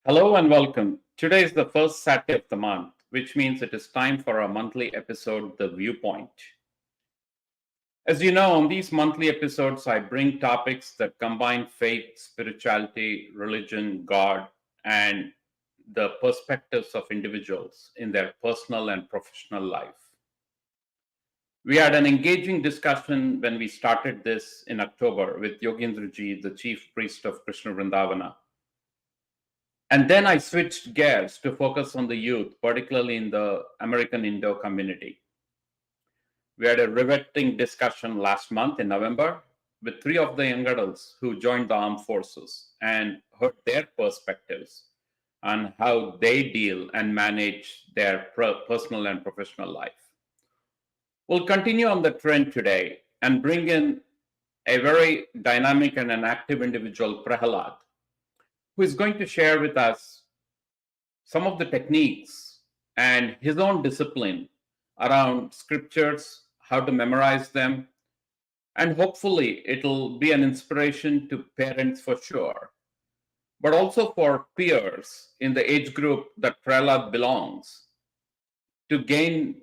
Hello and welcome. Today is the first Saturday of the month, which means it is time for our monthly episode, The Viewpoint. As you know, on these monthly episodes, I bring topics that combine faith, spirituality, religion, God, and the perspectives of individuals in their personal and professional life. We had an engaging discussion when we started this in October with Yogendraji, the chief priest of Krishna Vrindavana. And then I switched gears to focus on the youth, particularly in the American Indo community. We had a riveting discussion last month in November with three of the young adults who joined the armed forces and heard their perspectives on how they deal and manage their personal and professional life. We'll continue on the trend today and bring in a very dynamic and an active individual, Prahalad, who is going to share with us some of the techniques and his own discipline around scriptures, how to memorize them, and hopefully it'll be an inspiration to parents for sure, but also for peers in the age group that Prahalad belongs to gain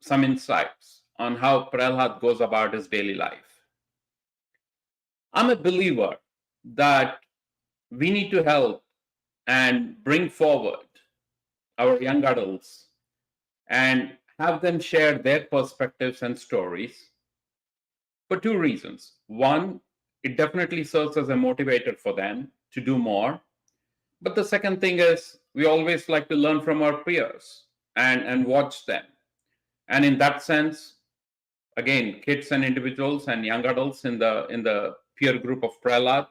some insights on how Prahalad goes about his daily life. I'm a believer that we need to help and bring forward our young adults and have them share their perspectives and stories for two reasons. One, it definitely serves as a motivator for them to do more. But the second thing is we always like to learn from our peers and watch them. And in that sense, again, kids and individuals and young adults in the peer group of Prahalad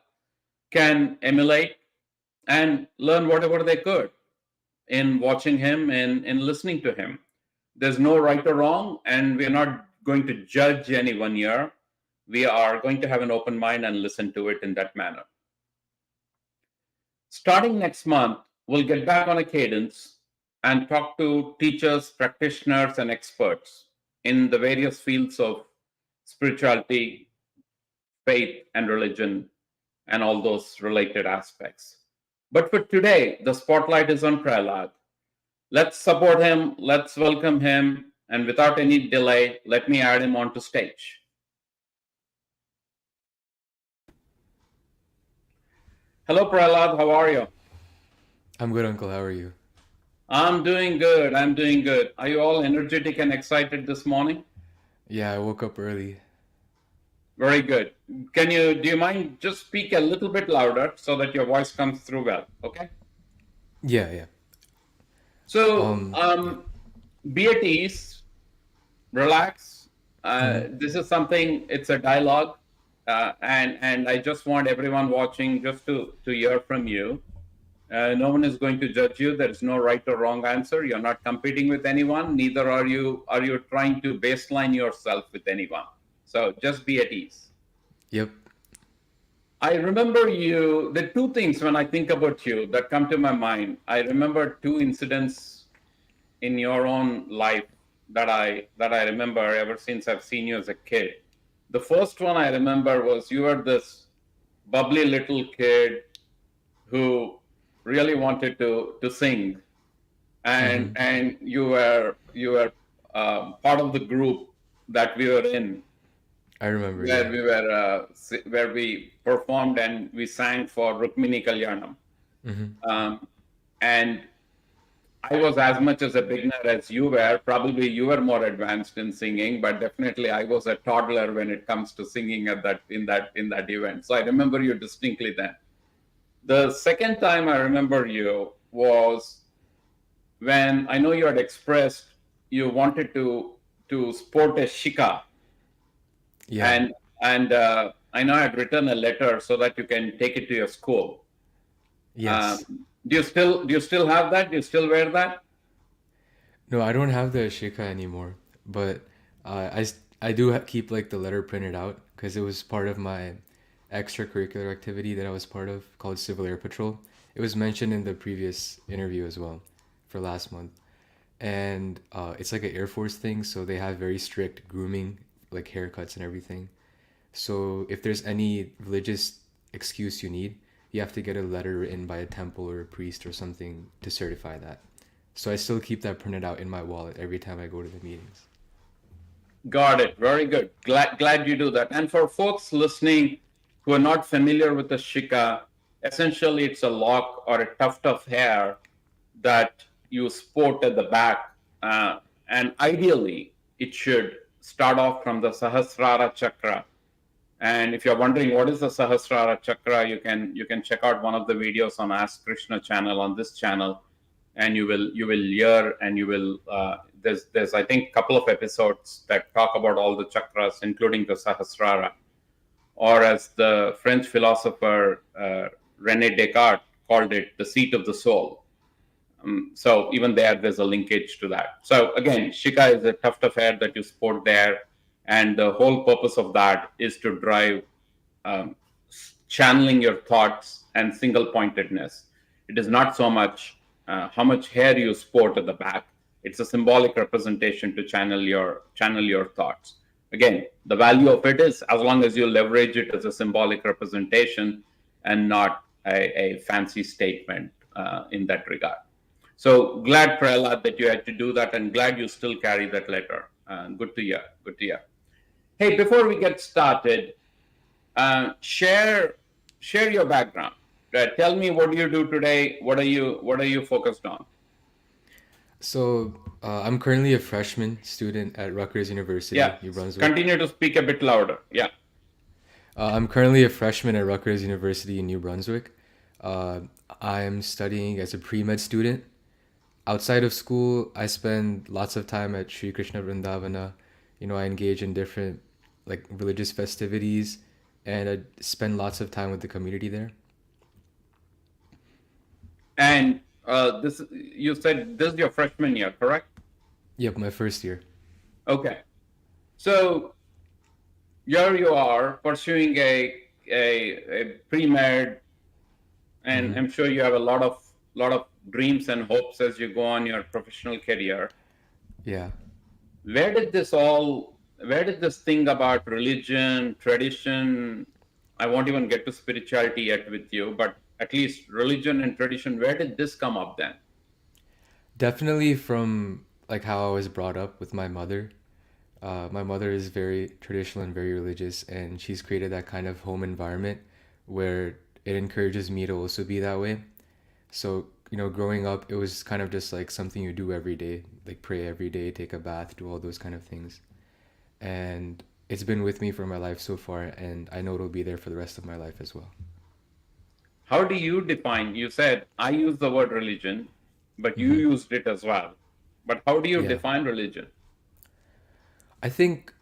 can emulate and learn whatever they could in watching him and in listening to him. There's no right or wrong, and we're not going to judge anyone here. We are going to have an open mind and listen to it in that manner. Starting next month, we'll get back on a cadence and talk to teachers, practitioners, and experts in the various fields of spirituality, faith, and religion, and all those related aspects. But for today, the spotlight is on Prahalad. Let's support him, let's welcome him, and without any delay, let me add him onto stage. Hello, Prahalad, how are you? I'm good, Uncle. How are you? I'm doing good, I'm doing good. Are you all energetic and excited this morning? Yeah, I woke up early. Very good. Do you mind just speak a little bit louder so that your voice comes through well, okay? Yeah, yeah. So, Yeah. be at ease, relax. Mm-hmm. This is something, it's a dialogue. And I just want everyone watching just to hear from you. No one is going to judge you. There's no right or wrong answer. You're not competing with anyone. Neither are you trying to baseline yourself with anyone. So just be at ease. Yep. I remember you. The two things when I think about you that come to my mind. I remember two incidents in your own life that I remember ever since I've seen you as a kid. The first one I remember was you were this bubbly little kid who really wanted to sing, and Mm-hmm. you were part of the group that we were in, I remember. where Yeah. we performed and we sang for Rukmini Kalyanam. Mm-hmm. Um, and I was as much as a beginner as you were. Probably you were more advanced in singing, but definitely I was a toddler when it comes to singing at that event. So I remember you distinctly then. The second time I remember you was when I know you had expressed you wanted to sport a shika, Yeah. and I know I had written a letter so that you can take it to your school. Yes. Do you still have that? Do you still wear that? No, I don't have the shika anymore, but I do keep like the letter printed out because it was part of my extracurricular activity that I was part of called Civil Air Patrol. It was mentioned in the previous interview as well for last month. And it's like an Air Force thing, so they have very strict grooming, like haircuts and everything. So if there's any religious excuse you need, you have to get a letter written by a temple or a priest or something to certify that. So I still keep that printed out in my wallet every time I go to the meetings. Got it. Very good. Glad you do that. And for folks listening who are not familiar with the shika, essentially it's a lock or a tuft of hair that you sport at the back. And ideally, it should start off from the Sahasrara chakra. And if you're wondering what is the Sahasrara chakra, you can check out one of the videos on Ask Krishna channel on this channel, and you will hear, and you will there's I think a couple of episodes that talk about all the chakras, including the Sahasrara, or as the French philosopher Rene Descartes called it, the seat of the soul. So even there's a linkage to that. So again, shika is a tuft of hair that you sport there, and the whole purpose of that is to drive um, channeling your thoughts and single pointedness. It is not so much how much hair you sport at the back. It's a symbolic representation to channel your thoughts. Again, the value of it is as long as you leverage it as a symbolic representation and not a fancy statement in that regard. So glad, Prahalad, that you had to do that, and glad you still carry that letter. Good to hear. Good to hear. Hey, before we get started, share your background. Tell me, what do you do today? What are you focused on? So I'm currently a freshman student at Rutgers University, Yeah, New Brunswick. continue to speak a bit louder. Yeah. I'm currently a freshman at Rutgers University in New Brunswick. Uh, I'm studying as a pre-med student. Outside of school, I spend lots of time at Sri Krishna Vrindavana. I engage in different like religious festivities, and I spend lots of time with the community there. And this you said this is your freshman year, correct? Yep, my first year. Okay. So here you are pursuing a pre-med, and Hmm. I'm sure you have a lot of dreams and hopes as you go on your professional career. Yeah. Where did this thing about religion, tradition, I won't even get to spirituality yet with you, but at least religion and tradition, where did this come up then? Definitely from like how I was brought up with my mother. My mother is very traditional and very religious, and she's created that kind of home environment where it encourages me to also be that way. So, growing up, it was kind of just like something you do every day, like pray every day, take a bath, do all those kind of things. And it's been with me for my life so far, and I know it'll be there for the rest of my life as well. How do you define? You said I use the word religion, but you Hmm. used it as well. But how do you Yeah. define religion? I think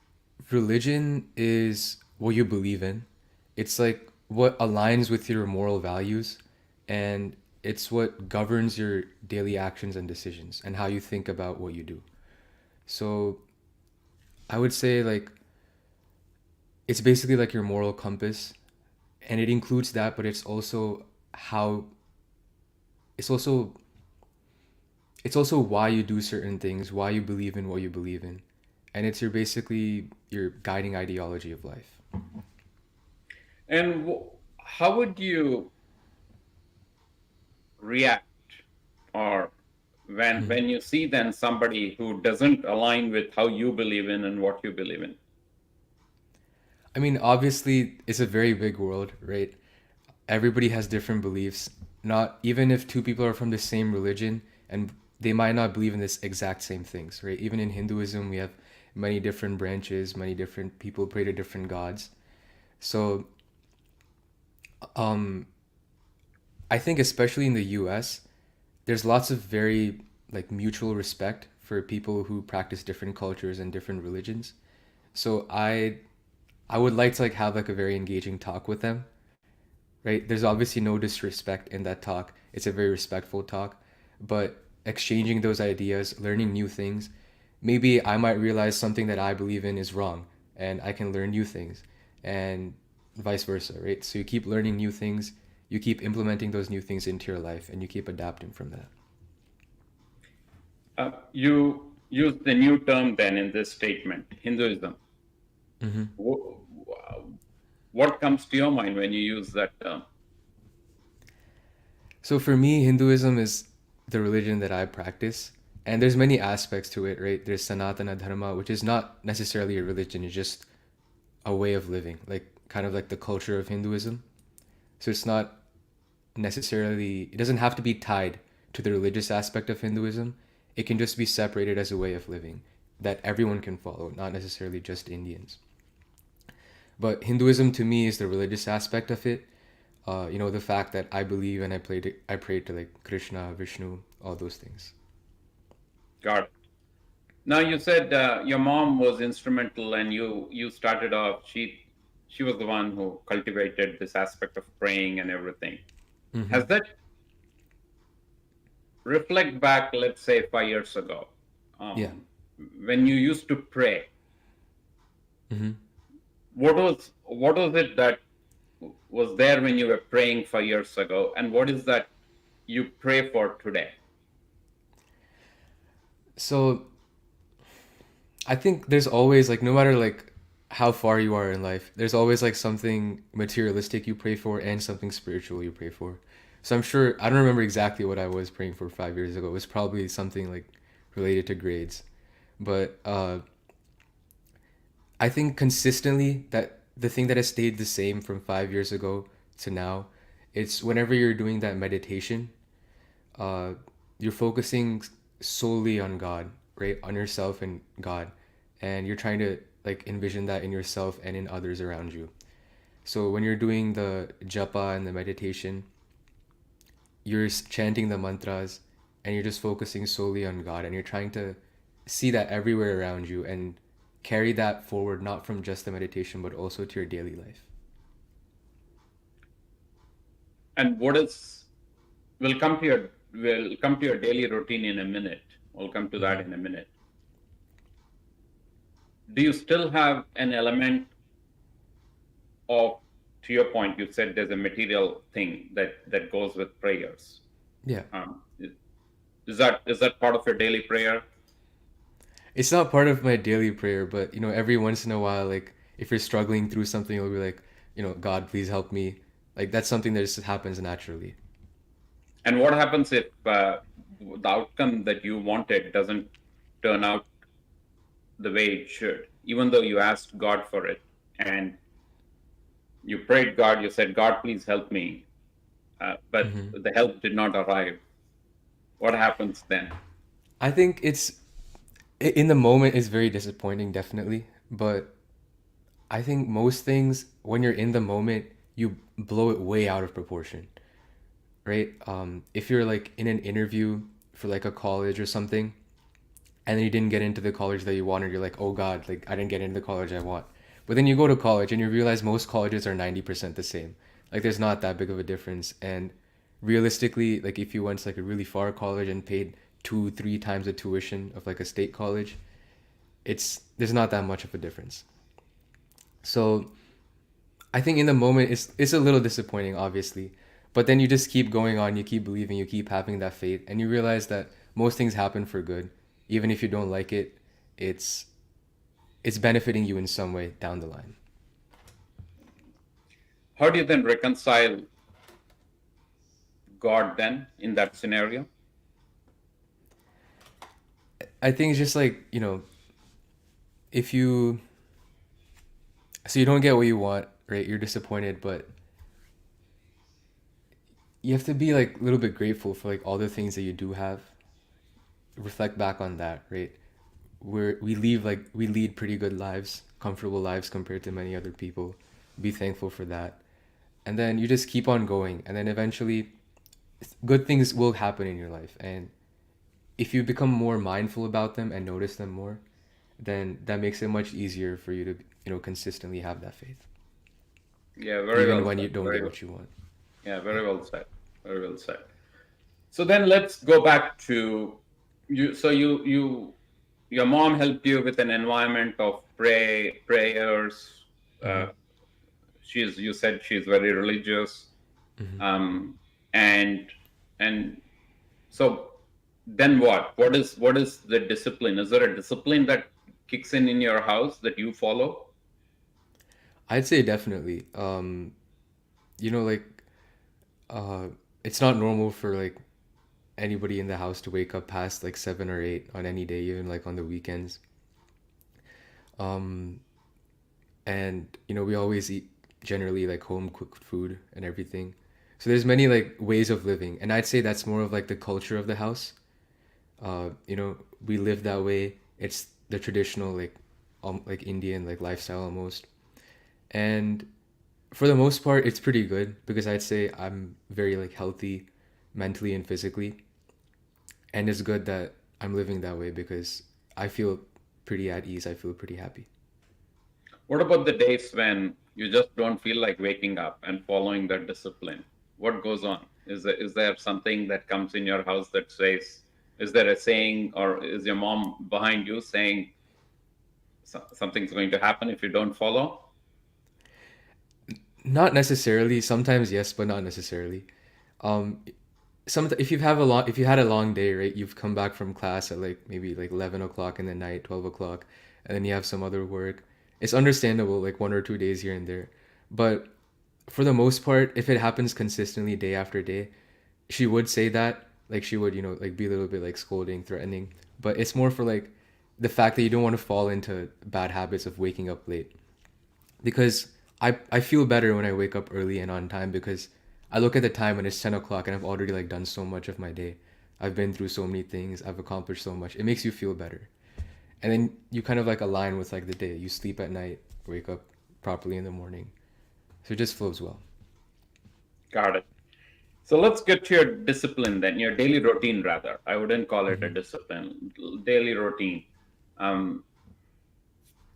religion is what you believe in. It's like what aligns with your moral values, and it's what governs your daily actions and decisions and how you think about what you do. So I would say like it's basically like your moral compass, and it includes that, but how it's also it's also why you do certain things, why you believe in what you believe in, and it's basically your guiding ideology of life. And how would you react, or when you see then somebody who doesn't align with how you believe in and what you believe in? I mean, obviously, it's a very big world, right? Everybody has different beliefs. Not even if two people are from the same religion and they might not believe in this exact same things, right? Even in Hinduism, we have many different branches, many different people pray to different gods. So, um, I think especially in the US, there's lots of very like mutual respect for people who practice different cultures and different religions. So I would like to like have like a very engaging talk with them, right? There's obviously no disrespect in that talk. It's a very respectful talk, but exchanging those ideas, learning new things, maybe I might realize something that I believe in is wrong and I can learn new things and vice versa, right? So you keep learning new things, you keep implementing those new things into your life and you keep adapting from that. You use the new term then in this statement, Hinduism. Hmm. What comes to your mind when you use that term? So for me, Hinduism is the religion that I practice, and there's many aspects to it, right? There's Sanatana Dharma, which is not necessarily a religion; it's just a way of living, like kind of like the culture of Hinduism. So it's not necessarily, it doesn't have to be tied to the religious aspect of Hinduism. It can just be separated as a way of living that everyone can follow, not necessarily just Indians. But Hinduism to me is the religious aspect of it. The fact that I believe and I pray to like Krishna, Vishnu, all those things. Got it. Now you said your mom was instrumental, and you started off. She was the one who cultivated this aspect of praying and everything. Mm-hmm. Has that reflect back, let's say 5 years ago, Yeah. um, when you used to pray? Mm-hmm. What was it that was there when you were praying 5 years ago, and what is that you pray for today? So I think there's always like no matter like how far you are in life, there's always like something materialistic you pray for and something spiritual you pray for. So I'm sure I don't remember exactly what I was praying for 5 years ago. It was probably something like related to grades. But I think consistently that the thing that has stayed the same from 5 years ago to now, it's whenever you're doing that meditation, uh, you're focusing solely on God, right? On yourself and God. And you're trying to like envision that in yourself and in others around you. So when you're doing the japa and the meditation, you're chanting the mantras and you're just focusing solely on God and you're trying to see that everywhere around you and carry that forward not from just the meditation but also to your daily life. And what is we'll come to your daily routine in a minute. We'll come to that Mm-hmm. in a minute. Do you still have an element of, to your point, you said there's a material thing that goes with prayers. Yeah. Is that part of your daily prayer? It's not part of my daily prayer, but every once in a while, like if you're struggling through something, you'll be like, God, please help me. Like that's something that just happens naturally. And what happens if the outcome that you wanted doesn't turn out the way it should, even though you asked God for it and you prayed God, you said, God, please help me, but Hmm. the help did not arrive? What happens then? I think in the moment it's very disappointing, definitely. But I think most things, when you're in the moment, you blow it way out of proportion, right? If you're like in an interview for like a college or something, and then you didn't get into the college that you wanted, you're like, oh God, like I didn't get into the college I want. But then you go to college and you realize most colleges are 90% the same. Like there's not that big of a difference. And realistically, like if you went to like a really far college and paid two, three times the tuition of like a state college, it's there's not that much of a difference. So I think in the moment it's a little disappointing, obviously. But then you just keep going on, you keep believing, you keep having that faith, and you realize that most things happen for good. Even if you don't like it, it's it's benefiting you in some way down the line. How do you then reconcile God then in that scenario? I think it's just like, if you so you don't get what you want, right? You're disappointed, but you have to be like a little bit grateful for like all the things that you do have. Reflect back on that, right? We lead pretty good lives, comfortable lives compared to many other people. Be thankful for that. And then you just keep on going and then eventually good things will happen in your life. And if you become more mindful about them and notice them more, then that makes it much easier for you to, consistently have that faith, Yeah, very even well when said. you don't Very get well. what you want. Yeah, very well said. Very well said. So then let's go back to you. So your mom helped you with an environment of prayers. Mm-hmm. Uh, you said she's very religious, Mm-hmm. um, and and so then what? What is the discipline? Is there a discipline that kicks in your house that you follow? I'd say definitely. Like, it's not normal for like anybody in the house to wake up past like 7 or 8 on any day, even like on the weekends. Um, and we always eat generally like home cooked food and everything. So there's many like ways of living, and I'd say that's more of like the culture of the house. We live that way. It's the traditional like Indian like lifestyle almost. And for the most part, it's pretty good because I'd say I'm very like healthy mentally and physically, and it's good that I'm living that way because I feel pretty at ease. I feel pretty happy. What about the days when you just don't feel like waking up and following that discipline? What goes on? Is there something that comes in your house that says, is there a saying, or is your mom behind you saying something's going to happen if you don't follow? Not necessarily. Sometimes yes, but not necessarily. Um, if you had a long day, right? You've come back from class at like maybe like 11 o'clock in the night, 12 o'clock, and then you have some other work. It's understandable, like 1 or 2 days here and there, but for the most part, if it happens consistently day after day, she would say that. Like she would, like be a little bit like scolding, threatening. But it's more for like the fact that you don't want to fall into bad habits of waking up late. Because I feel better when I wake up early and on time because I look at the time and it's 10 o'clock and I've already like done so much of my day. I've been through so many things. I've accomplished so much. It makes you feel better. And then you kind of like align with like the day. You sleep at night, wake up properly in the morning. So it just flows well. Got it. So let's get to your discipline then, your daily routine rather. I wouldn't call it a Hmm. discipline, daily routine. Um,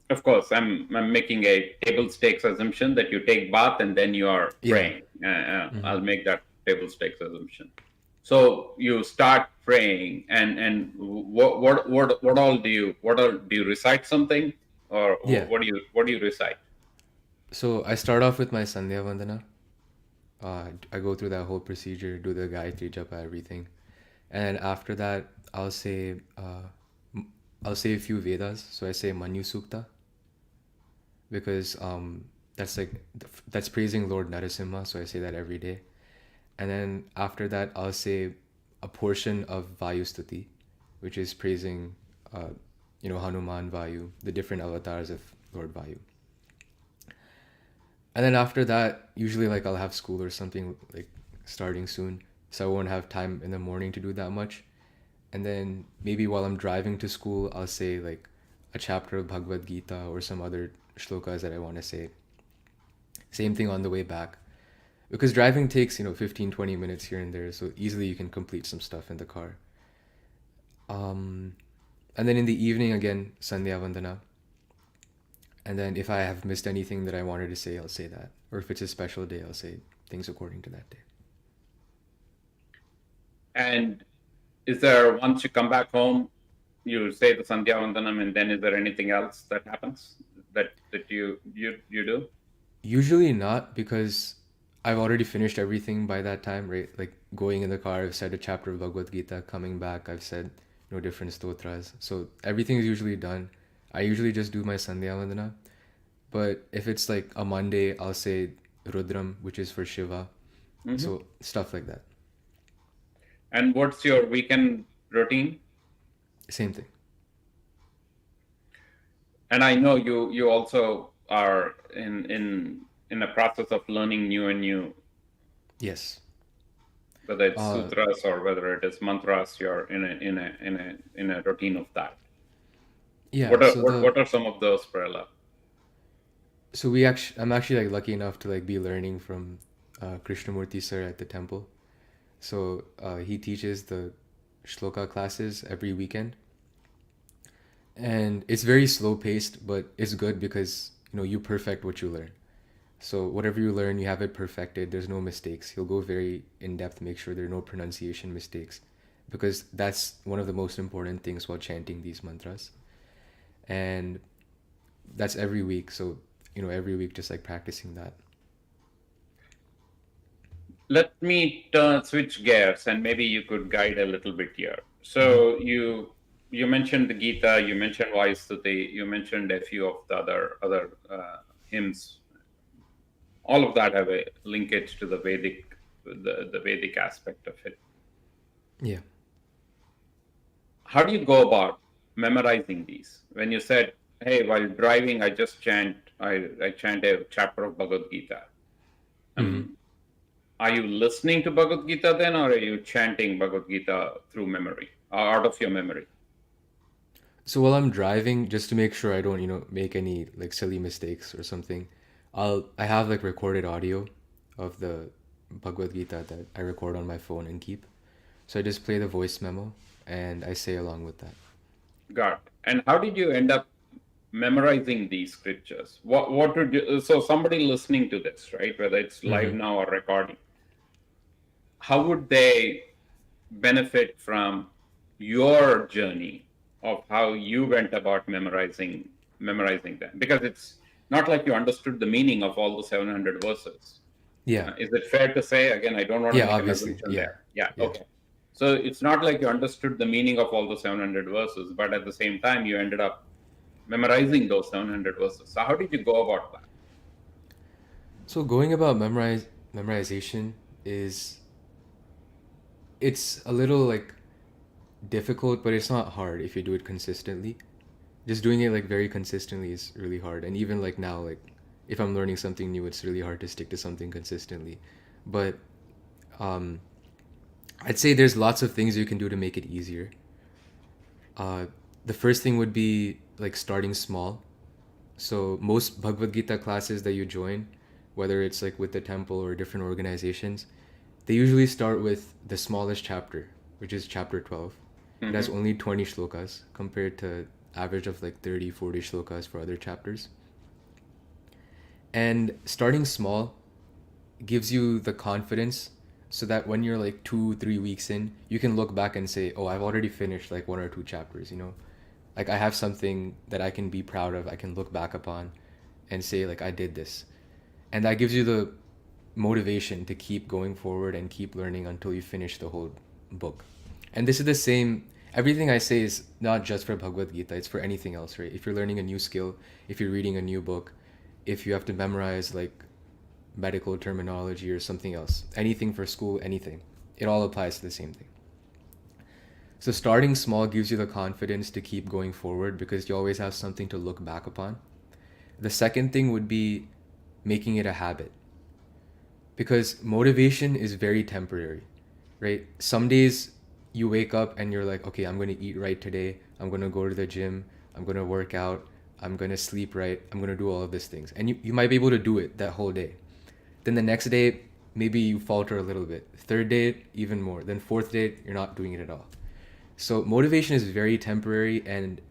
of course, I'm making a table stakes assumption that you take bath and then you are Yeah. praying. Hmm. I'll make that table stakes assumption. So you start praying, and what all do you recite something, or Yeah. what do you recite? So I start off with my Sandhya Vandana. I go through that whole procedure, do the Gayatri Japa, everything. And after that, I'll say a few Vedas. So I say Manyu Sukta because that's like that's praising Lord Narasimha. So I say that every day. And then after that, I'll say a portion of Vayu Stuti, which is praising, Hanuman Vayu, the different avatars of Lord Vayu. And then after that, usually like I'll have school or something like starting soon, so I won't have time in the morning to do that much. And then maybe while I'm driving to school, I'll say like a chapter of Bhagavad Gita or some other shlokas that I want to say. Same thing on the way back. Because driving takes, 15, 20 minutes here and there, so easily you can complete some stuff in the car. Um, and then in the evening, again, Sandhya Vandana. And then if I have missed anything that I wanted to say, I'll say that. Or if it's a special day, I'll say things according to that day. And is there, once you come back home, you say the Sandhya Vandanam, and then is there anything else that happens that you do? Usually not because I've already finished everything by that time, right? Like going in the car, I've said a chapter of Bhagavad Gita, coming back, I've said, different stotras. So everything is usually done. I usually just do my Sandhya Vandana. But if it's like a Monday, I'll say Rudram, which is for Shiva. Hmm. So stuff like that. And what's your weekend routine? Same thing. And I know you also are in a process of learning new and new, Yes. whether it's Uh, sutras or whether it is mantras. You're in a routine of that. yeah. What are what are some of those, Prela? I'm actually like lucky enough to like be learning from Krishnamurti sir at the temple. So he teaches the shloka classes every weekend, and it's very slow paced, but it's good because you perfect what you learn. So whatever you learn, you have it perfected. There's no mistakes. He'll go very in depth, make sure there are no pronunciation mistakes, because that's one of the most important things while chanting these mantras. And that's every week. So every week, just like practicing that. Let me switch gears, and maybe you could guide a little bit here. Hmm. So you mentioned the Gita, you mentioned Vayustuti, you mentioned a few of the other hymns. All of that have a linkage to the Vedic. the Vedic aspect of it. Yeah. How do you go about memorizing these? When you said, "Hey, while driving, I just I chant a chapter of Bhagavad Gita." Hmm. Um, are you listening to Bhagavad Gita then, or are you chanting Bhagavad Gita through memory, or out of your memory? So while I'm driving, just to make sure I don't, make any like silly mistakes or something, I have like recorded audio of the Bhagavad Gita that I record on my phone and keep. So I just play the voice memo and I say along with that. Got it. And how did you end up memorizing these scriptures? What would you, so somebody listening to this, right? Whether it's live Mm-hmm. now or recording, how would they benefit from your journey of how you went about memorizing them? Because it's not like you understood the meaning of all the 700 verses. Yeah. Is it fair to say? Again, I don't want to Yeah, make an obviously. assumption Yeah. there. Yeah, Yeah. okay. So it's not like you understood the meaning of all the 700 verses, but at the same time, you ended up memorizing those 700 verses. So how did you go about that? So going about memorization is it's a little like difficult, but it's not hard if you do it consistently. Just doing it like very consistently is really hard. And even like now, like if I'm learning something new, it's really hard to stick to something consistently. But um, I'd say there's lots of things you can do to make it easier. Uh, the first thing would be like starting small. So most Bhagavad Gita classes that you join, whether it's like with the temple or different organizations, they usually start with the smallest chapter, which is chapter 12. It has Mm-hmm. only 20 shlokas compared to average of like 30, 40 shlokas for other chapters. And starting small gives you the confidence so that when you're like 2 3 weeks in, you can look back and say, oh, I've already finished like one or two chapters. Like I have something that I can be proud of, I can look back upon and say like I did this. And that gives you the motivation to keep going forward and keep learning until you finish the whole book. And this is the same, everything I say is not just for Bhagavad Gita, it's for anything else, right? If you're learning a new skill, if you're reading a new book, if you have to memorize like medical terminology or something else, anything for school, anything, it all applies to the same thing. So starting small gives you the confidence to keep going forward because you always have something to look back upon. The second thing would be making it a habit because motivation is very temporary, right? Some days you wake up and you're like, okay, I'm going to eat right today. I'm going to go to the gym. I'm going to work out. I'm going to sleep right. I'm going to do all of these things. And you might be able to do it that whole day. Then the next day, maybe you falter a little bit. Third day, even more. Then fourth day, you're not doing it at all. So motivation is very temporary and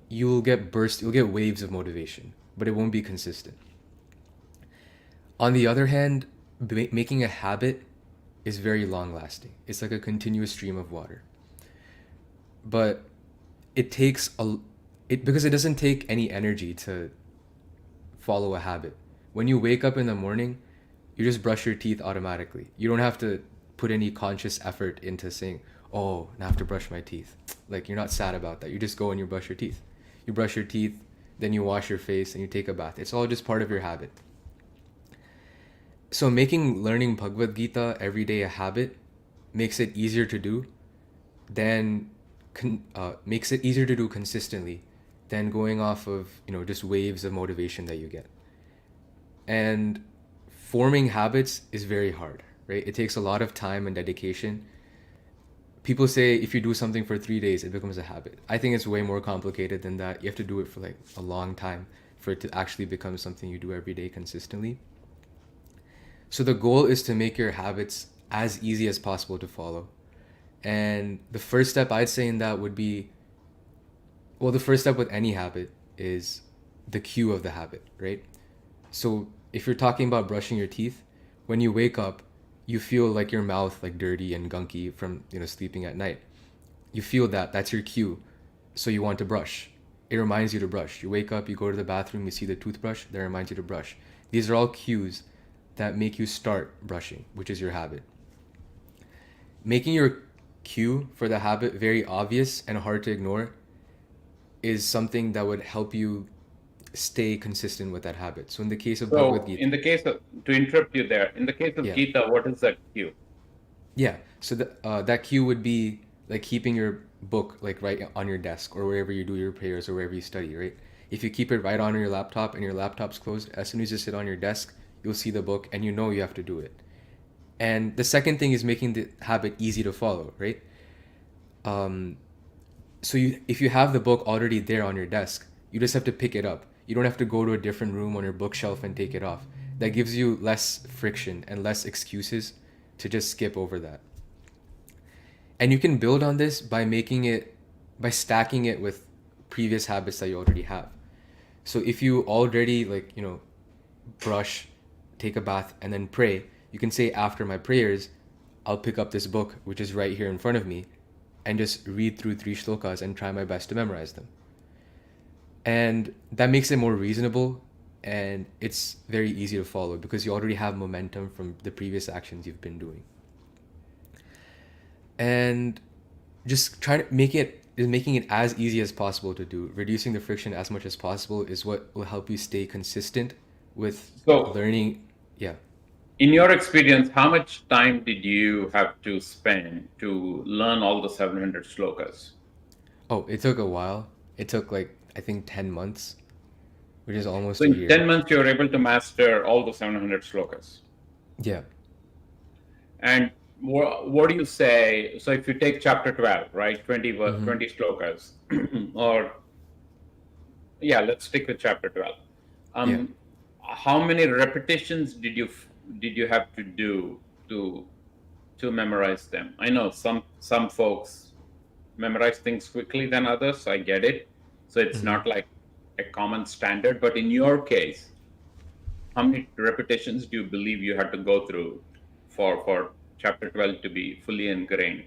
you'll get waves of motivation, but it won't be consistent. On the other hand, making a habit is very long lasting. It's like a continuous stream of water. But it takes it because it doesn't take any energy to follow a habit. When you wake up in the morning, you just brush your teeth automatically. You don't have to put any conscious effort into saying, "Oh, I have to brush my teeth." Like you're not sad about that. You just go and you brush your teeth. You brush your teeth, then you wash your face and you take a bath. It's all just part of your habit. So making learning Bhagavad Gita every day a habit makes it easier to do than makes it easier to do consistently than going off of just waves of motivation that you get. And forming habits is very hard, right? It takes a lot of time and dedication. People say if you do something for 3 days, it becomes a habit. I think it's way more complicated than that. You have to do it for like a long time for it to actually become something you do every day consistently. So the goal is to make your habits as easy as possible to follow. And the first step I'd say in that would be, well, the first step with any habit is the cue of the habit, right? So if you're talking about brushing your teeth, when you wake up, you feel like your mouth like dirty and gunky from sleeping at night. You feel that that's your cue, so you want to brush. It reminds you to brush. You wake up, you go to the bathroom, you see the toothbrush, that reminds you to brush. These are all cues that make you start brushing, which is your habit. Making your cue for the habit very obvious and hard to ignore is something that would help you stay consistent with that habit. So in the case of Bhagavad So, Gita, in the case of, to interrupt you there, in the case of yeah, Gita, what is that cue? yeah. So that cue would be like keeping your book like right on your desk or wherever you do your prayers or wherever you study, right? If you keep it right on your laptop and your laptop's closed, as soon as you sit on your desk, you'll see the book and you know you have to do it. And the second thing is making the habit easy to follow, right? Um, so if you have the book already there on your desk, you just have to pick it up. You don't have to go to a different room on your bookshelf and take it off. That gives you less friction and less excuses to just skip over that. And you can build on this by stacking it with previous habits that you already have. So if you already brush, take a bath, and then pray, you can say after my prayers, I'll pick up this book which is right here in front of me and just read through three shlokas and try my best to memorize them. And that makes it more reasonable and it's very easy to follow because you already have momentum from the previous actions you've been doing. And just trying to making it as easy as possible to do, reducing the friction as much as possible is what will help you stay consistent with So, learning. Yeah. in your experience, how much time did you have to spend to learn all the 700 shlokas? Oh, it took a while. It took like I think 10 months, which is So, almost a in year. 10 months, you were able to master all the 700 shlokas. Yeah. And what do you say? So, if you take chapter 12, right, 20, Mm-hmm. 20 shlokas, or yeah, let's stick with chapter 12. Yeah. Um, how many repetitions did you have to do to memorize them? I know some folks memorize things quickly than others. I get it. So it's Mm-hmm. not like a common standard. But in your case, how many repetitions do you believe you had to go through for chapter 12 to be fully ingrained?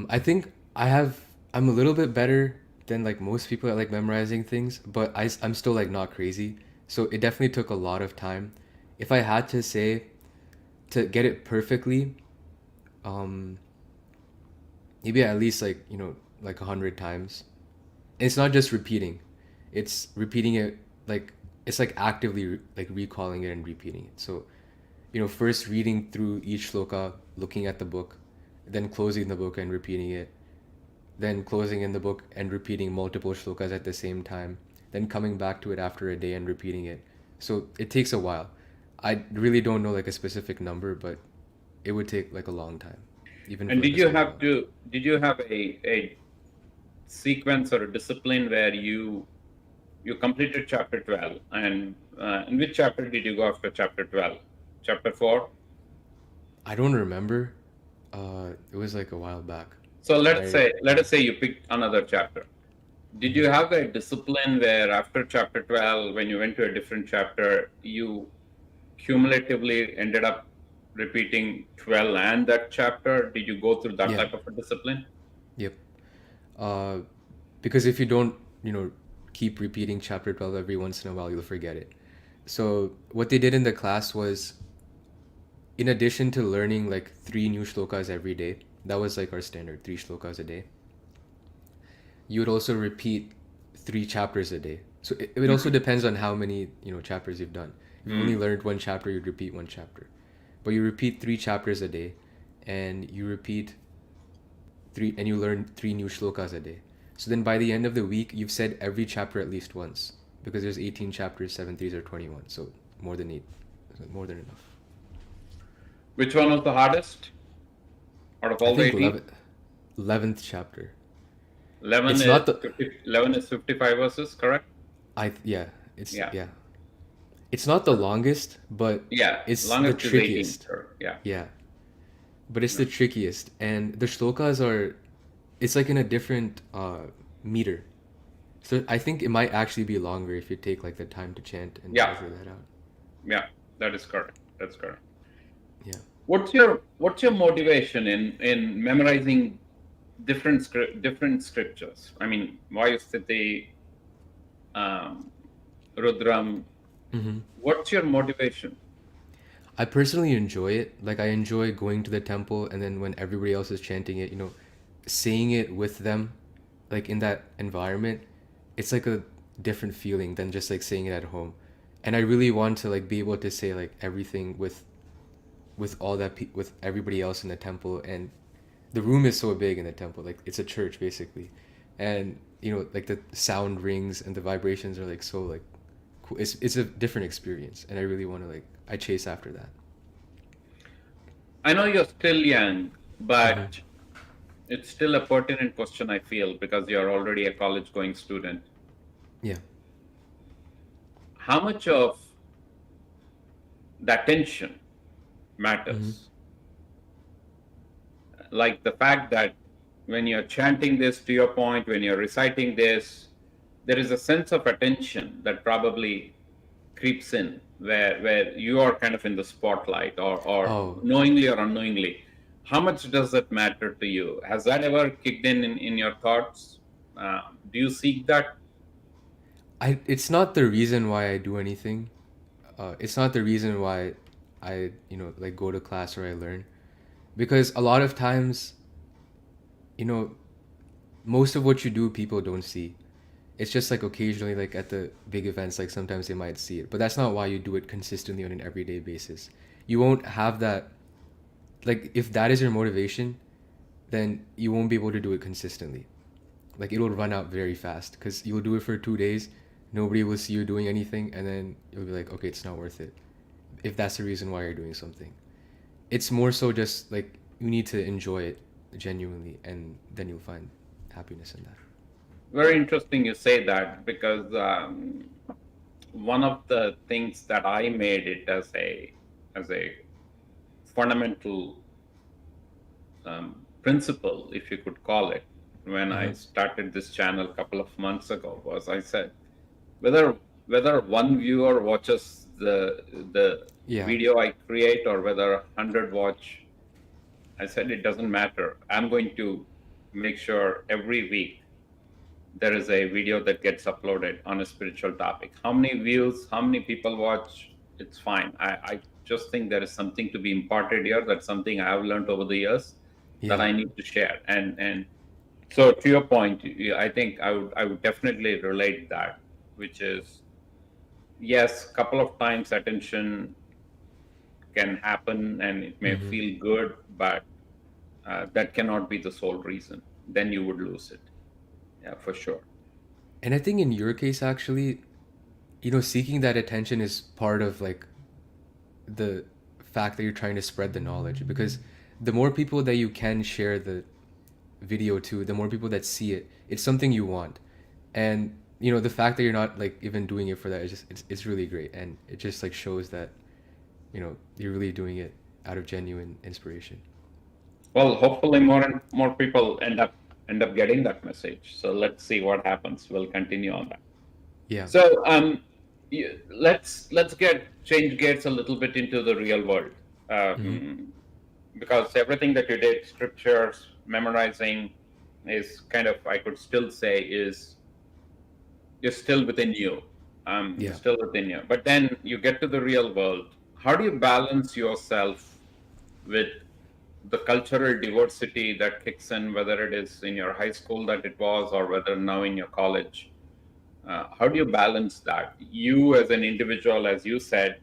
I think I'm a little bit better than like most people at like memorizing things, but I'm still like not crazy. So it definitely took a lot of time. If I had to say to get it perfectly, um, maybe at least like 100 times. And it's not just repeating; it's repeating it like it's like actively like recalling it and repeating it. So first reading through each sloka, looking at the book, then closing the book and repeating it, then closing in the book and repeating multiple shlokas at the same time, then coming back to it after a day and repeating it. So it takes a while. I really don't know like a specific number, but it would take like a long time, even And for like a small amount. did you have a sequence or a discipline where you completed chapter 12, and in which chapter did you go after chapter 12? Chapter 4? I don't remember. It was like a while back. So I let us say you picked another chapter. Did you Mhm. have a discipline where after chapter 12, when you went to a different chapter, you cumulatively ended up repeating 12 and that chapter? Did you go through that Yeah. type of a discipline? Yep. Uh, because if you don't, keep repeating chapter 12 every once in a while, you'll forget it. So what they did in the class was, in addition to learning like three new shlokas every day, that was like our standard, three shlokas a day. You would also repeat three chapters a day. So it also Mm-hmm. depends on how many chapters you've done. If you've only Mm. learned one chapter, you'd repeat one chapter, but you repeat three chapters a day, and you learn three new shlokas a day. So then by the end of the week, you've said every chapter at least once because there's 18 chapters, 7 threes are 21. So more than eight, more than enough. Which one was the hardest out of I all the think 18? 11th chapter. 11 It's is not the 11 is 55 verses, correct? yeah, it's Yeah. yeah. It's not the longest, but Yeah. it's the Longest is 18. trickiest. Sure. Yeah. Yeah, but it's No. the trickiest, and the shlokas are, it's like in a different meter. So I think it might actually be longer if you take like the time to chant and Yeah. figure that out. Yeah. That is correct. That's correct. Yeah. What's your motivation in memorizing different scriptures? I mean, Vayusthiti, um, Rudram. Mm-hmm. What's your motivation? I personally enjoy it. Like I enjoy going to the temple and then when everybody else is chanting it, saying it with them, like in that environment, it's like a different feeling than just like saying it at home. And I really want to like be able to say like everything with all that with everybody else in the temple. And the room is so big in the temple, like it's a church basically. And like the sound rings and the vibrations are like so like cool. It's a different experience, and I really want to like I chase after that. I know you're still young, Mm-hmm. but it's still a pertinent question, I feel, because you're already a college going student. Yeah. How much of the attention Mm-hmm. matters? Like the fact that when you're chanting this, to your point, when you're reciting this, there is a sense of attention that probably creeps in where you are kind of in the spotlight, or Oh, knowingly or unknowingly. How much does that matter to you? Has that ever kicked in your thoughts? Do you seek that? it's not the reason why I do anything. It's not the reason why I like go to class or I learn, because a lot of times you know most of what you do people don't see. It's just like occasionally like at the big events, like sometimes they might see it, but that's not why you do it consistently on an everyday basis. You won't have that. Like if that is your motivation, then you won't be able to do it consistently. Like it'll run out very fast because you'll do it for 2 days, nobody will see you doing anything, and then you'll be like, okay, it's not worth it. If that's the reason why you're doing something, it's more so just like you need to enjoy it genuinely, and then you'll find happiness in that. Very interesting you say that, because one of the things that I made it as a fundamental principle, if you could call it, when I Mm-hmm. started this channel a couple of months ago, was I said whether one viewer watches the Yeah. video I create or whether 100 watch, I said it doesn't matter. I'm going to make sure every week there is a video that gets uploaded on a spiritual topic. How many views, how many people watch, it's fine. I just think there is something to be imparted here. That's something I have learned over the years that Yeah. I need to share. And so to your point, I think I would definitely relate that, which is yes, couple of times attention can happen and it may Mm-hmm. feel good, but that cannot be the sole reason. Then you would lose it. Yeah, for sure. And I think in your case, actually, seeking that attention is part of like the fact that you're trying to spread the knowledge, because the more people that you can share the video to, the more people that see it, it's something you want. And the fact that you're not like even doing it for that is just it's really great, and it just like shows that you're really doing it out of genuine inspiration. Well, hopefully more and more people end up getting that message. So let's see what happens. We'll continue on that. Yeah. So let's get change gears a little bit into the real world, Mm-hmm. because everything that you did, scriptures, memorizing, is kind of, I could still say, is still within you. Yeah. Still within you. But then you get to the real world. How do you balance yourself with the cultural diversity that kicks in, whether it is in your high school that it was, or whether now in your college? How do you balance that? You as an individual, as you said,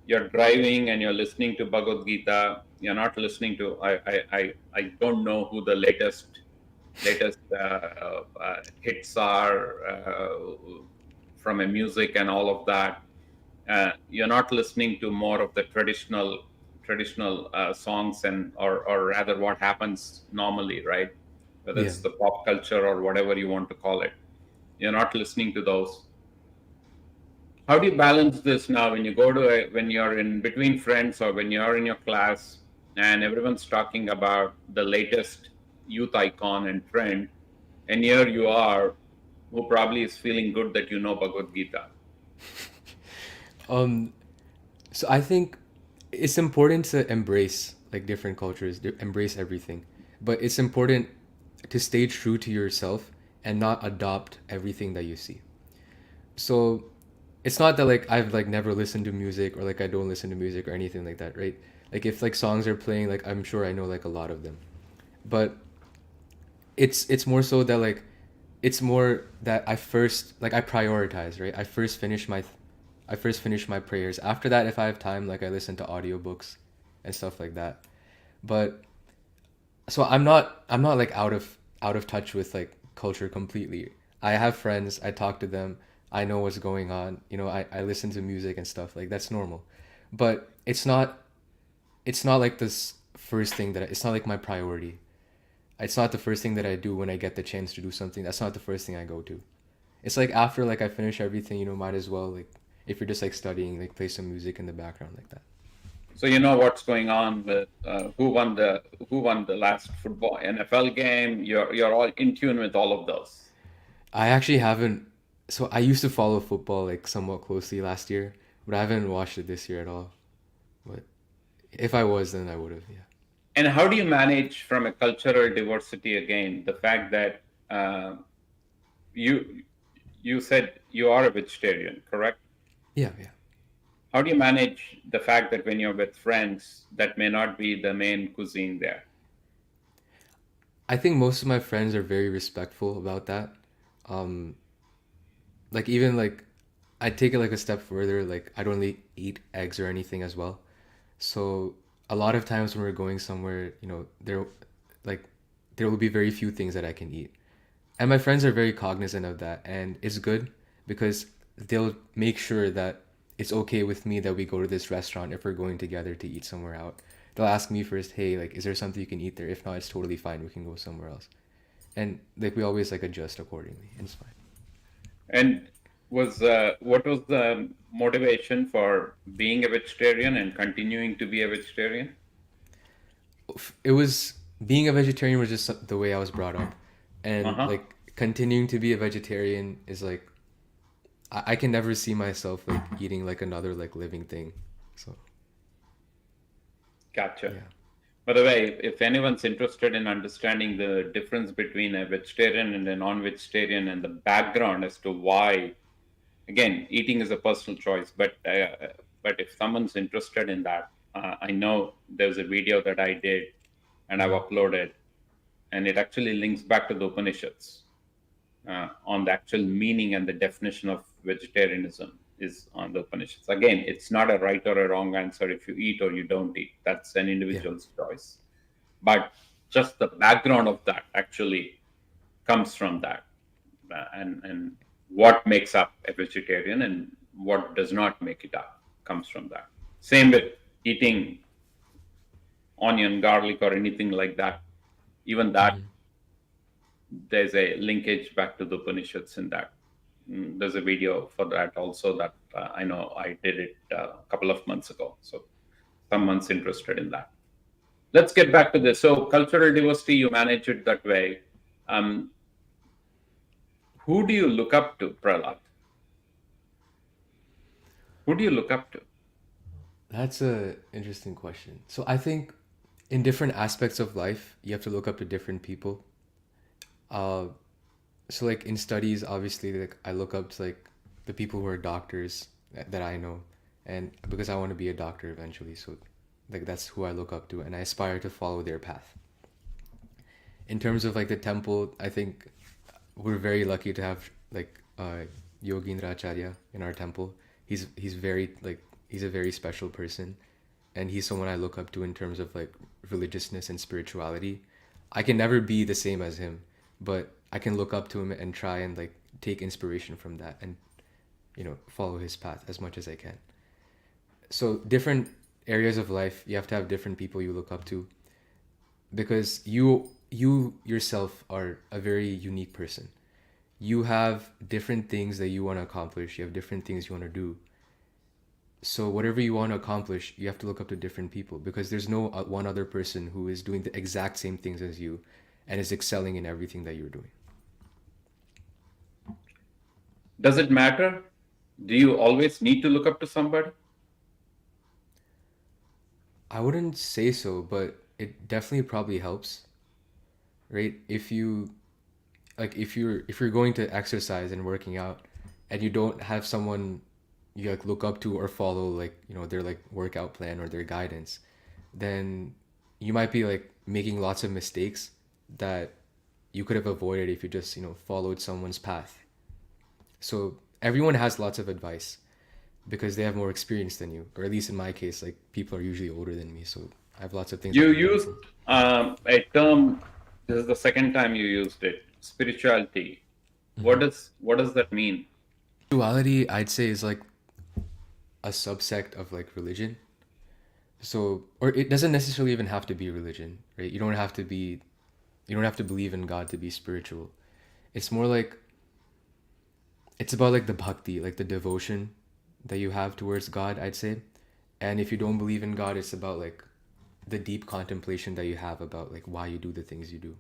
you're driving and you're listening to Bhagavad Gita. You're not listening to, I don't know who the latest hits are, from a music and all of that. You're not listening to more of the traditional songs, and or rather what happens normally, right? Whether Yeah. it's the pop culture or whatever you want to call it, you're not listening to those. How do you balance this now when you when you're in between friends, or when you're in your class and everyone's talking about the latest youth icon and trend, and here you are, who probably is feeling good that you know Bhagavad Gita? um so I think it's important to embrace like different cultures, embrace everything, but it's important to stay true to yourself and not adopt everything that you see. So it's not that like I've like never listened to music, or like I don't listen to music or anything like that, right? Like if like songs are playing, like I'm sure I know like a lot of them. But it's more so that like it's more that I prioritize, right? I first finish my prayers. After that, if I have time, like I listen to audiobooks and stuff like that. But so I'm not like out of touch with like culture completely. I have friends, I talk to them, I know what's going on. I listen to music and stuff. Like that's normal. But it's not like this first thing it's not like my priority. It's not the first thing that I do when I get the chance to do something. That's not the first thing I go to. It's like after like I finish everything, might as well like if you're just like studying, like play some music in the background like that. So you know what's going on with who won the last football NFL game. You're all in tune with all of those. I actually haven't. So I used to follow football like somewhat closely last year, but I haven't watched it this year at all. But if I was, then I would have. Yeah. And how do you manage from a cultural diversity again? The fact that you you said you are a vegetarian, correct? Yeah, yeah. How do you manage the fact that when you're with friends, that may not be the main cuisine there? I think most of my friends are very respectful about that. Um, like even like I take it like a step further. Like I don't really eat eggs or anything as well. So a lot of times when we're going somewhere, like there will be very few things that I can eat. And my friends are very cognizant of that, and it's good because they'll make sure that it's okay with me that we go to this restaurant if we're going together to eat somewhere out. They'll ask me first, hey, like, is there something you can eat there? If not, it's totally fine. We can go somewhere else. And like we always like adjust accordingly. And it's fine. And was what was the motivation for being a vegetarian and continuing to be a vegetarian? It was being a vegetarian was just the way I was brought up, and Uh-huh. like continuing to be a vegetarian is like I can never see myself like eating like another like living thing. So Gotcha. yeah, By the way, if anyone's interested in understanding the difference between a vegetarian and a non-vegetarian and the background as to why, again, eating is a personal choice, but if someone's interested in that, I know there's a video that I did and I've mm, uploaded, and it actually links back to the Upanishads on the actual meaning and the definition of vegetarianism is on the Upanishads. Again, it's not a right or a wrong answer if you eat or you don't eat. That's an yeah, individual's choice. But just the background of that actually comes from that, and what makes up a vegetarian and what does not make it up comes from that. Same with eating onion, garlic, or anything like that. Even that, mm, there's a linkage back to the Upanishads in that. There's a video for that also that I know I did it a couple of months ago. So someone's interested in that. Let's get back to this. So cultural diversity, you manage it that way. Um, who do you look up to, Prahlad? Who do you look up to? that's a interesting question. So I think in different aspects of life, you have to look up to different people. Uh, so like in studies, obviously, like I look up to like the people who are doctors that I know, and because I want to be a doctor eventually, so like that's who I look up to, and I aspire to follow their path. In terms of like the temple, I think we're very lucky to have like Yogindra Acharya in our temple. He's very like he's a very special person, and he's someone I look up to in terms of like religiousness and spirituality. I can never be the same as him, but I can look up to him and try and like take inspiration from that and follow his path as much as I can. So different areas of life, you have to have different people you look up to because you yourself are a very unique person. You have different things that you want to accomplish. You have different things you want to do. So whatever you want to accomplish, you have to look up to different people because there's no one other person who is doing the exact same things as you and is excelling in everything that you're doing. Does it matter? Do you always need to look up to somebody? I wouldn't say so, but it definitely probably helps, right? If you're going to exercise and working out and you don't have someone you like look up to or follow like their like workout plan or their guidance, then you might be like making lots of mistakes that you could have avoided if you just, followed someone's path. So everyone has lots of advice because they have more experience than you, or at least in my case, like people are usually older than me, so I have lots of things I You can learn used from. a term. This is the second time you used it. Spirituality. What does that mean? Spirituality, I'd say, is like a subsect of like religion. So, or it doesn't necessarily even have to be religion, right? You don't have to believe in God to be spiritual. It's more like, it's about like the bhakti, like the devotion that you have towards God, I'd say. And if you don't believe in God, it's about like the deep contemplation that you have about like why you do the things you do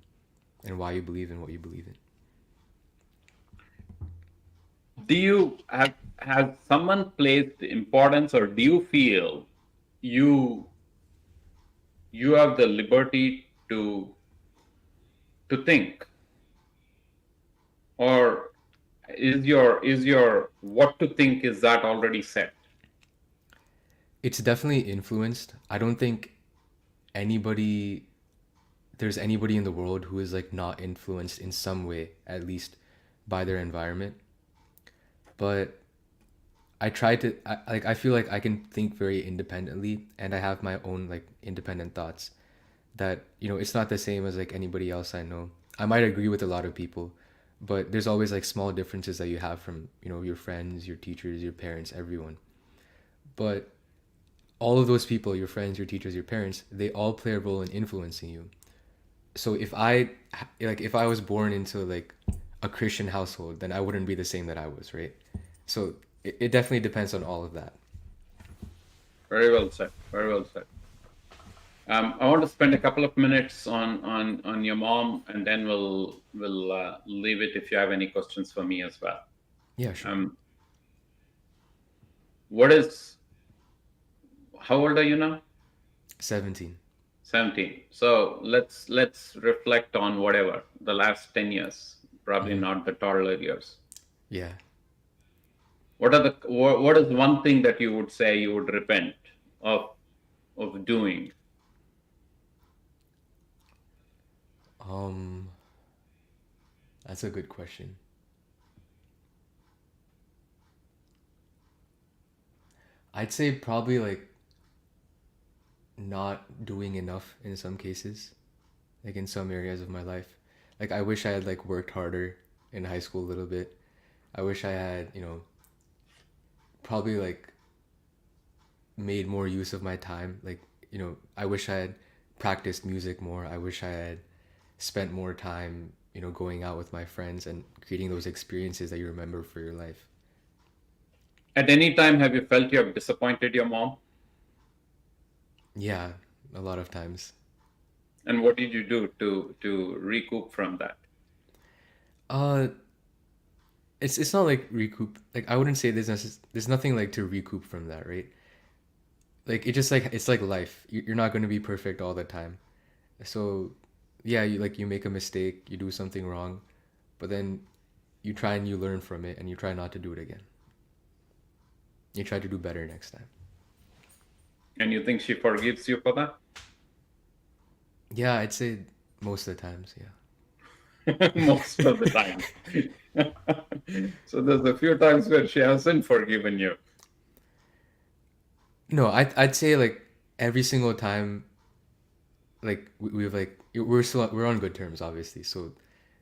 and why you believe in what you believe in. Do you have someone placed importance, or do you feel you you have the liberty to think, or is your what to think, is that already set? It's definitely influenced. I don't think anybody there's anybody in the world who is like not influenced in some way, at least by their environment. But I feel like I can think very independently and I have my own like independent thoughts that, it's not the same as like anybody else I know. I might agree with a lot of people, but there's always like small differences that you have from, your friends, your teachers, your parents, everyone. But all of those people, your friends, your teachers, your parents, they all play a role in influencing you. So if I was born into like a Christian household, then I wouldn't be the same that I was, right? So it definitely depends on all of that. Very well said. Very well said. I want to spend a couple of minutes on your mom, and then we'll leave it if you have any questions for me as well. Yeah, sure. Um, what is How old are you now? 17. 17. So let's reflect on whatever the last 10 years, probably Hmm. not the toddler years. Yeah. What is one thing that you would say you would repent of doing? Um, that's a good question. I'd say probably like not doing enough in some cases, like in some areas of my life. Like I wish I had like worked harder in high school a little bit. I wish I had, probably like made more use of my time. Like, I wish I had practiced music more. I wish I had spent more time, going out with my friends and creating those experiences that you remember for your life. At any time, have you felt you have disappointed your mom? Yeah, a lot of times. And what did you do to recoup from that? Uh, it's not like recoup. Like I wouldn't say there's nothing like to recoup from that, right? Like it just like it's like life. You're not going to be perfect all the time. So, yeah, you make a mistake, you do something wrong, but then you try and you learn from it and you try not to do it again. You try to do better next time. And you think she forgives you for that? Yeah, I'd say most of the times, yeah. Most of the time. So there's a few times where she hasn't forgiven you. No, I'd say like every single time, like we've like we're on good terms, obviously. So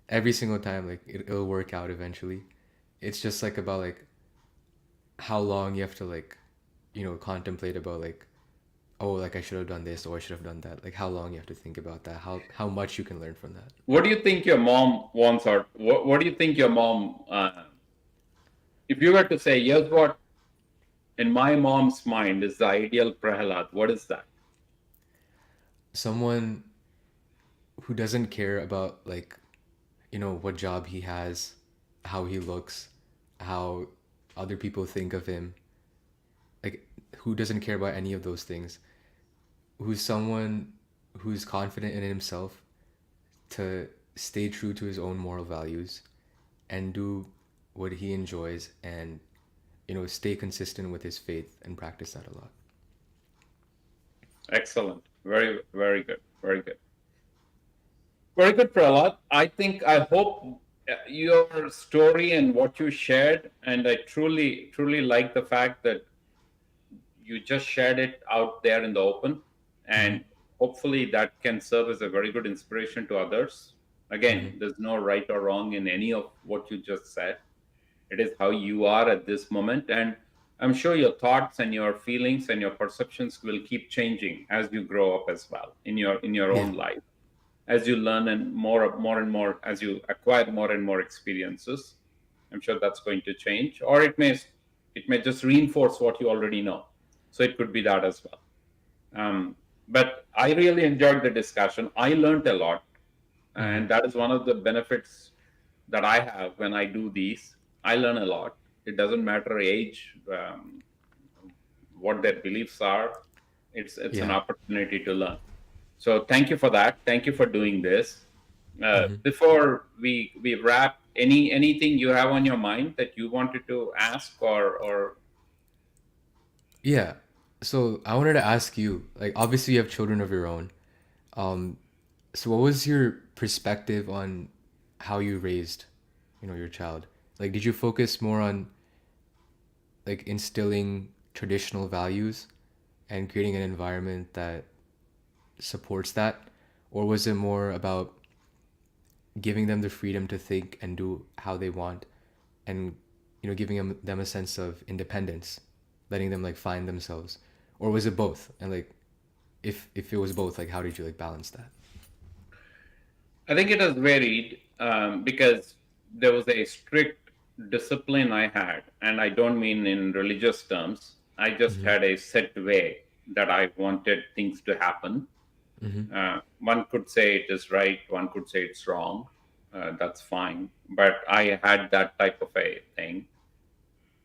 every single time, like it'll work out eventually. It's just like about like how long you have to like, contemplate about like, oh, like I should have done this or I should have done that. Like how long you have to think about that. How much you can learn from that. What do you think your mom wants, or what do you think your mom, if you were to say, here's what in my mom's mind is the ideal Prahalad, what is that? Someone who doesn't care about like, what job he has, how he looks, how other people think of him, like who doesn't care about any of those things, who's someone who's confident in himself to stay true to his own moral values and do what he enjoys and, stay consistent with his faith and practice that a lot. Excellent. Very, very good. Very good. Very good, Prahalad. I hope your story and what you shared, and I truly, truly like the fact that you just shared it out there in the open. Mm-hmm. And hopefully that can serve as a very good inspiration to others. Mm-hmm. Again, there's no right or wrong in any of what you just said. It is how you are at this moment. And I'm sure your thoughts and your feelings and your perceptions will keep changing as you grow up as well in your Yeah. own life, as you learn and more and more, as you acquire more and more experiences. I'm sure that's going to change, or it may just reinforce what you already know. So it could be that as well. But I really enjoyed the discussion. I learned a lot, Mm-hmm. and that is one of the benefits that I have when I do these. I learn a lot. It doesn't matter age, what their beliefs are. It's an Yeah. opportunity to learn. So thank you for that. Thank you for doing this. Mm-hmm. Before we wrap, anything you have on your mind that you wanted to ask, or Yeah. So I wanted to ask you, like, obviously you have children of your own. Um, so what was your perspective on how you raised, your child? Like, did you focus more on like instilling traditional values and creating an environment that supports that, or was it more about giving them the freedom to think and do how they want, and giving them a sense of independence, letting them like find themselves, or was it both? And like, if it was both, like how did you like balance that? I think it has varied, because there was a strict discipline I had, and I don't mean in religious terms. I just Mm-hmm. had a set way that I wanted things to happen. Mm-hmm. One could say it is right, one could say it's wrong. That's fine. But I had that type of a thing.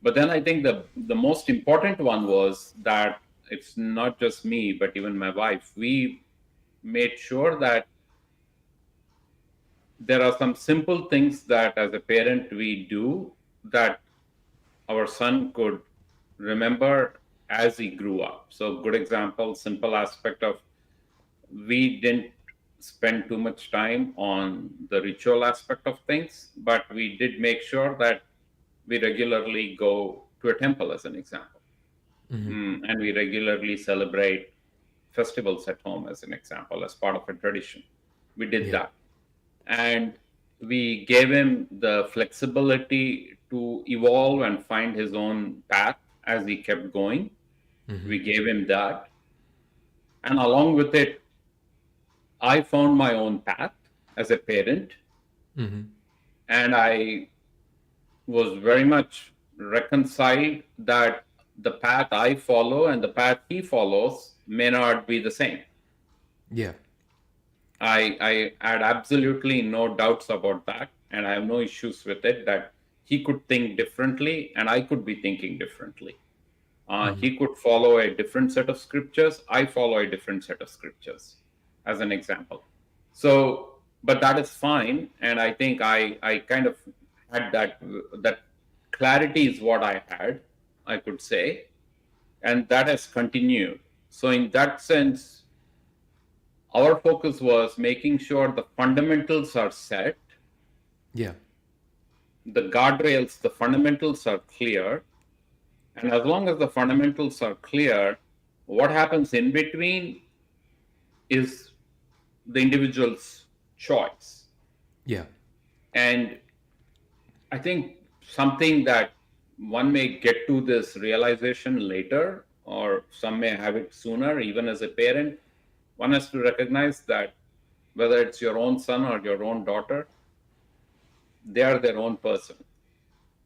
But then I think the most important one was that it's not just me, but even my wife. We made sure that there are some simple things that as a parent we do that our son could remember as he grew up. So good example, simple aspect of, we didn't spend too much time on the ritual aspect of things, but we did make sure that we regularly go to a temple, as an example. Mm-hmm. And we regularly celebrate festivals at home, as an example, as part of a tradition. We did Yeah. that. And we gave him the flexibility to evolve and find his own path as he kept going. Mm-hmm. We gave him that. And along with it, I found my own path as a parent. Mm-hmm. And I was very much reconciled that the path I follow and the path he follows may not be the same. Yeah. I had absolutely no doubts about that, and I have no issues with it. That he could think differently, and I could be thinking differently. Mm-hmm. He could follow a different set of scriptures. I follow a different set of scriptures, as an example. So, but that is fine, and I think I kind of had that clarity is what I had, I could say, and that has continued. So, in that sense, our focus was making sure the fundamentals are set, Yeah. the guardrails, the fundamentals are clear. And as long as the fundamentals are clear, what happens in between is the individual's choice. Yeah. And I think something that one may get to this realization later, or some may have it sooner, even as a parent, one has to recognize that whether it's your own son or your own daughter, they are their own person.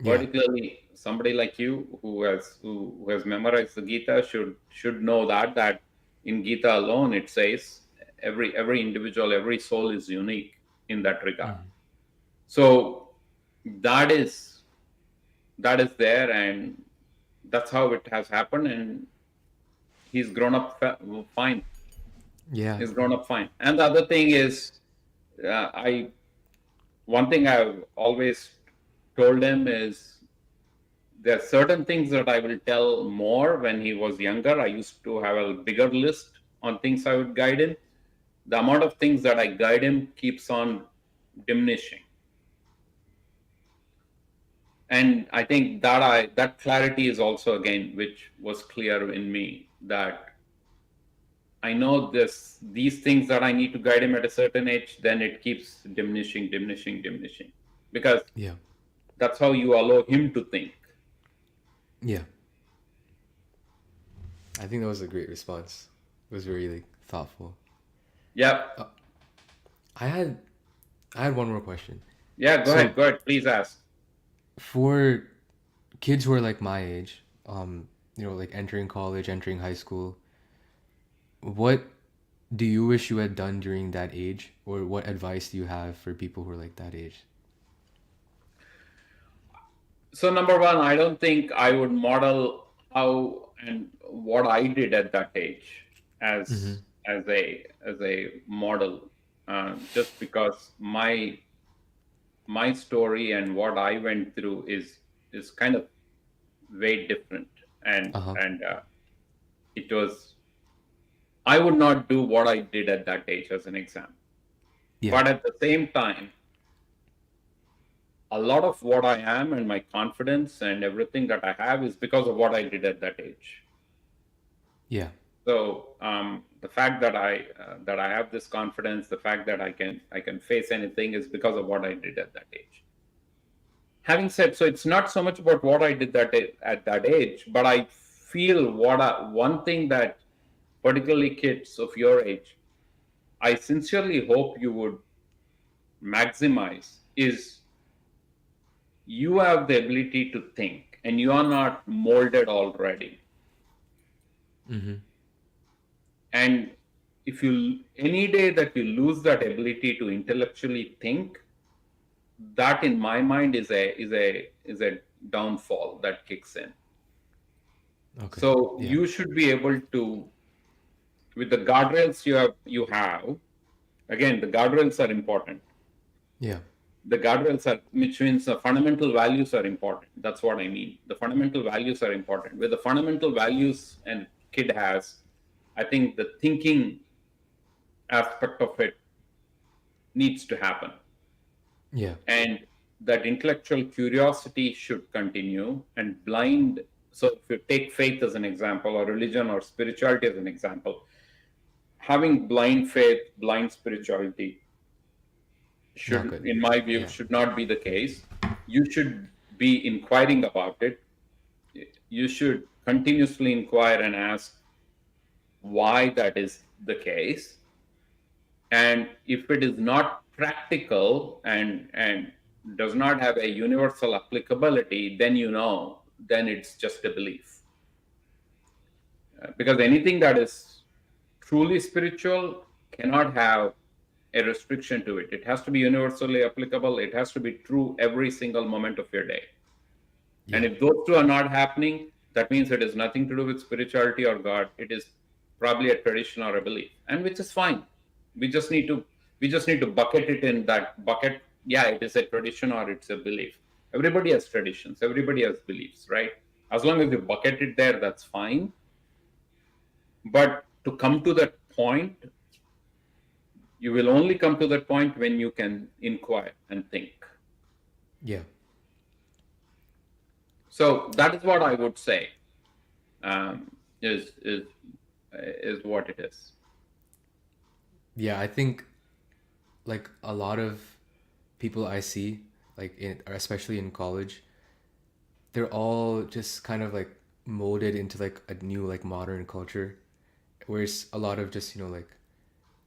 Yeah. Particularly somebody like you who has memorized the Gita should know that in Gita alone it says every individual, every soul is unique in that regard. Mm-hmm. So that is that is there, and that's how it has happened, and he's grown up fine. Yeah. He's grown up fine. And the other thing is, I one thing I've always told him is, there are certain things that I will tell more when he was younger. I used to have a bigger list on things I would guide him. the amount of things that I guide him keeps on diminishing. And I think that clarity is also, again, which was clear in me, that I know these things that I need to guide him at a certain age, then it keeps diminishing, diminishing, diminishing. Because Yeah. that's how you allow him to think. Yeah. I think that was a great response. It was very like thoughtful. Yeah. Uh, I had I had one more question. Yeah, So go ahead, please ask. for kids who are like my age, like entering college, entering high school, what do you wish you had done during that age, or what advice do you have for people who are like that age? So number one, I don't think I would model how and what I did at that age Mm-hmm. as a model, just because my story and what I went through is kind of way different, and Uh huh. it was, I would not do what I did at that age as an example, Yeah. but at the same time, a lot of what I am and my confidence and everything that I have is because of what I did at that age. Yeah. So the fact that I have this confidence, the fact that I can face anything is because of what I did at that age. Having said, so it's not so much about what I did at that age, but I feel one thing that particularly kids of your age, I sincerely hope you would maximize is you have the ability to think and you are not molded already. Mm-hmm. And if you any day that you lose that ability to intellectually think, that in my mind is a downfall that kicks in. Okay. So Yeah. you should be able to, with the guardrails you have, again, the guardrails are important. Yeah. The guardrails are, which means the fundamental values are important. That's what I mean. The fundamental values are important. With the fundamental values and kid has, I think the thinking aspect of it needs to happen. Yeah. And that intellectual curiosity should continue, and blind, so if you take faith as an example, or religion or spirituality as an example, having blind faith, blind spirituality Not should, good. in my view, Yeah. should not be the case. You should be inquiring about it. You should continuously inquire and ask why that is the case. And if it is not practical and does not have a universal applicability, then then it's just a belief. Because anything that is truly spiritual cannot have a restriction to it. It has to be universally applicable. It has to be true every single moment of your day. And Yeah. if those two are not happening, that means it has nothing to do with spirituality or God. It is probably a tradition or a belief, and which is fine. We just need to we just need to bucket it in that bucket. Yeah, it is a tradition or it's a belief. Everybody has traditions. Everybody has beliefs, right? As long as you bucket it there, that's fine. But to come to that point, you will only come to that point when you can inquire and think. Yeah. So that is what I would say. Um, is what it is. Yeah. I think like a lot of people I see, like or especially in college, they're all just kind of like molded into like a new like modern culture, where it's a lot of just like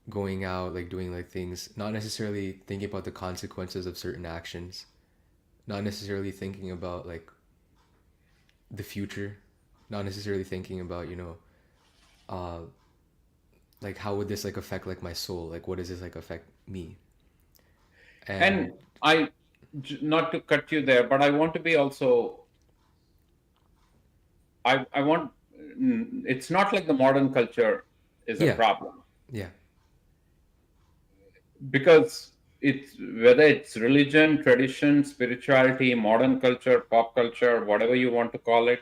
going out, like doing like things, not necessarily thinking about the consequences of certain actions, not necessarily thinking about like the future, not necessarily thinking about uh like how would this like affect like my soul, like what does this like affect me. And And not to cut you there, but I want to be also, I want, it's not like the modern culture is a yeah. problem, Yeah. because it's, whether it's religion, tradition, spirituality, modern culture, pop culture, whatever you want to call it,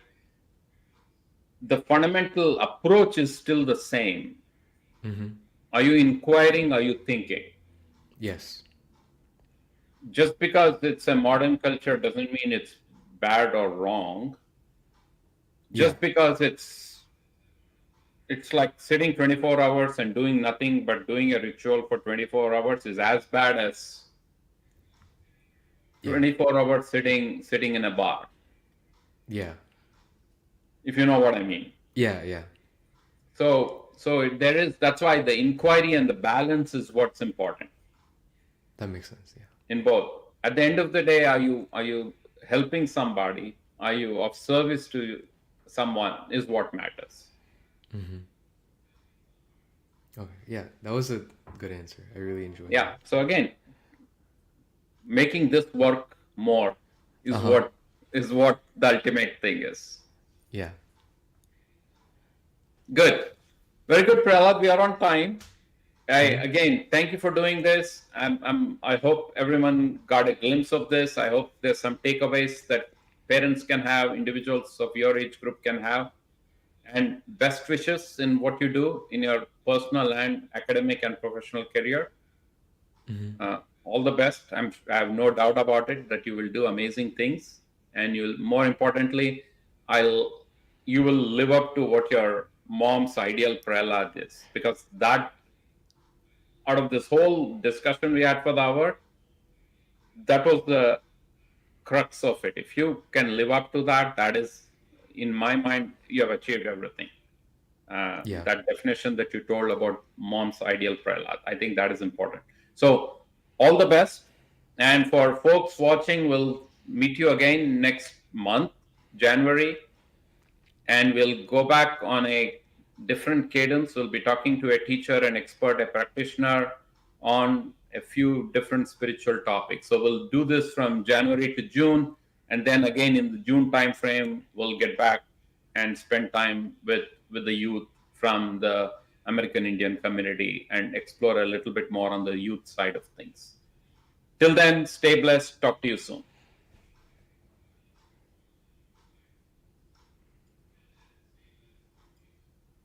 the fundamental approach is still the same. Mm-hmm. Are you inquiring? Are you thinking? Yes. Just because it's a modern culture doesn't mean it's bad or wrong. Yeah. Just because it's like sitting 24 hours and doing nothing but doing a ritual for 24 hours is as bad as Yeah. 24 hours sitting in a bar, Yeah. if you know what I mean. Yeah. Yeah. So there is, that's why the inquiry and the balance is what's important That makes sense. Yeah. in both. At the end of the day, are you helping somebody? Are you of service to someone is what matters. Mm-hmm. Okay. Yeah. That was a good answer. I really enjoyed Yeah. that. So again, making this work more Uh is huh. what the ultimate thing is. Yeah. Good. Very good, Prahalad. We are on time. Mm-hmm. Again, thank you for doing this. I hope everyone got a glimpse of this. I hope there's some takeaways that parents can have, individuals of your age group can have, and best wishes in what you do in your personal and academic and professional career. Mm-hmm. All the best. I have no doubt about it that you will do amazing things, and you'll, more importantly, I'll you will live up to what your mom's ideal Prahalad is, because that, out of this whole discussion we had for the hour, that was the crux of it. If you can live up to that, that is, in my mind, you have achieved everything. Yeah. That definition that you told about mom's ideal Prahalad, I think that is important. So, all the best. And for folks watching, we'll meet you again next month, January, and we'll go back on a different cadence. We'll be talking to a teacher, an expert, a practitioner on a few different spiritual topics. So we'll do this from January to June, and then again in the June timeframe, we'll get back and spend time with the youth from the American Indian community and explore a little bit more on the youth side of things. Till then, stay blessed. Talk to you soon.